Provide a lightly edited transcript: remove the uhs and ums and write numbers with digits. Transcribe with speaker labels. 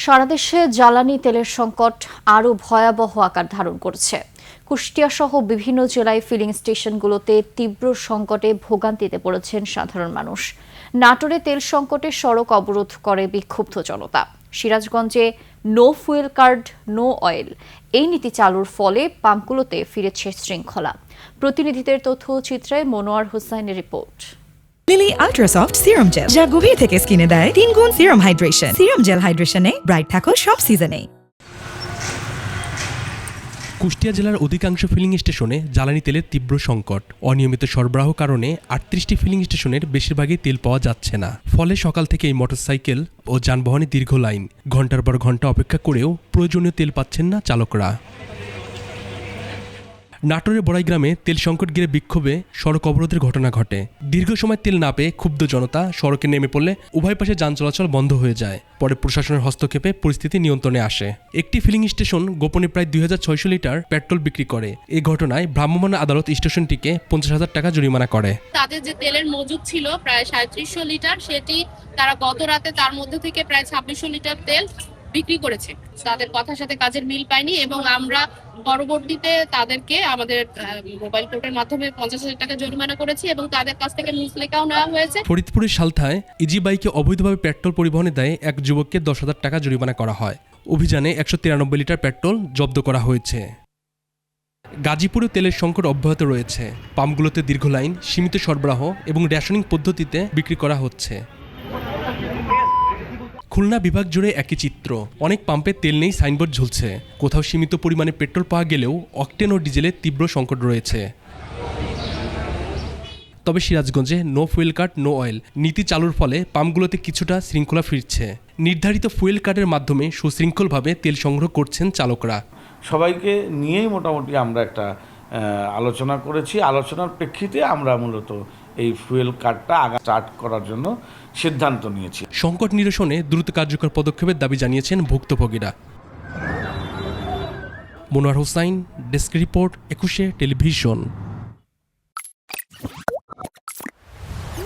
Speaker 1: সারা দেশে জ্বালানি তেলের সংকট আরও ভয়াবহ আকার ধারণ করছে। কুষ্টিয়া সহ বিভিন্ন জেলায় ফিলিং স্টেশনগুলোতে তীব্র সংকটে ভোগান্তিতে পড়েছেন সাধারণ মানুষ। নাটোরে তেল সংকটে সড়ক অবরোধ করে বিক্ষুব্ধ জনতা। সিরাজগঞ্জে no fuel card no oil এই নীতি চালুর ফলে পাম্পগুলোতে ফিরেছে শৃঙ্খলা। প্রতিনিধিদের তথ্যচিত্রে মনোয়ার হোসাইনের রিপোর্ট।
Speaker 2: লিলি আল্ট্রাসফট সিরাম জেল, যা গভীর থেকে স্কিনে দেয় 3 গুণ সিরাম হাইড্রেশন। সিরাম জেল হাইড্রেশনে ব্রাইট থাকো সব সিজনে।
Speaker 3: কুষ্টিয়া জেলার অধিকাংশ ফিলিং স্টেশনে জ্বালানি তেলের তীব্র সংকট। অনিয়মিত সরবরাহ কারণে 38টি ফিলিং স্টেশনের বেশিরভাগই তেল পাওয়া যাচ্ছে না। ফলে সকাল থেকেই মোটরসাইকেল ও যানবাহনে দীর্ঘ লাইন, ঘন্টার পর ঘন্টা অপেক্ষা করেও প্রয়োজনীয় তেল পাচ্ছেন না চালকরা। নাটোরের বড়াইগ্রামে তেল সংকট ঘিরে বিক্ষোভে সড়ক অবরোধের ঘটনা ঘটে। দীর্ঘ সময় তেল না পেয়ে ক্ষুব্ধ জনতা সড়কে নেমে পড়লে উভয় পাশে যান চলাচল বন্ধ হয়ে যায়। পরে প্রশাসনের হস্তক্ষেপে পরিস্থিতি নিয়ন্ত্রণে আসে। একটি ফিলিং স্টেশন গোপনে প্রায় 2600 লিটার পেট্রোল বিক্রি করে। এই ঘটনায় ভ্রাম্যমাণ আদালত স্টেশনটিকে 50,000 টাকা জরিমানা করে।
Speaker 4: তাদের যে তেলের মজুদ ছিল প্রায় 3700 লিটার, সেটি তারা গত রাতে তার মধ্যে থেকে প্রায় 2600 লিটার তেল বিক্রি করেছে। তাদের কথার সাথে কাজের মিল পায়নি এবং আমরা পরবর্তীতে তাদেরকে আমাদের মোবাইল কোর্টের মাধ্যমে 50,000 টাকা জরিমানা করেছি এবং তাদের কাছ থেকে মুচলেকাও নেওয়া হয়েছে।
Speaker 3: ফরিদপুরের সালথায় ইজি বাইকে অবৈধভাবে পেট্রোল পরিবহনে দেয় এক যুবককে 10,000 টাকা জরিমানা করা হয়। অভিযানে 193 লিটার পেট্রোল জব্দ করা হয়েছে। গাজীপুরে তেলের সংকট অব্যাহত রয়েছে। পাম্পগুলোতে দীর্ঘ লাইন, সীমিত সরবরাহ এবং রেশনিং পদ্ধতিতে বিক্রি করা হচ্ছে। খুলনা বিভাগ জুড়ে একই চিত্র। অনেক পাম্পে তেল নেই সাইনবোর্ড ঝুলছে। কোথাও সীমিত পরিমাণে পেট্রোল পাওয়া গেলেও অকটেন ও ডিজেলের তীব্র সংকট রয়েছে। তবে সিরাজগঞ্জে no fuel card no oil নীতি চালুর ফলে পাম্পগুলোতে কিছুটা শৃঙ্খলা ফিরছে। নির্ধারিত ফুয়েল কার্ডের মাধ্যমে সুশৃঙ্খলভাবে তেল সংগ্রহ করছেন চালকরা।
Speaker 5: সবাইকে নিয়েই মোটামুটি আমরা একটা আলোচনা করেছি। আলোচনার প্রেক্ষিতে আমরা মূলত এই ফুয়েল কার্ডটা স্টার্ট করার জন্য সিদ্ধান্ত নিয়েছি।
Speaker 3: সংকট নিরসনে দ্রুত কার্যকর পদক্ষেপের দাবি জানিয়েছেন ভুক্তভোগীরা। Monowar Hossain, desk report, 21 television.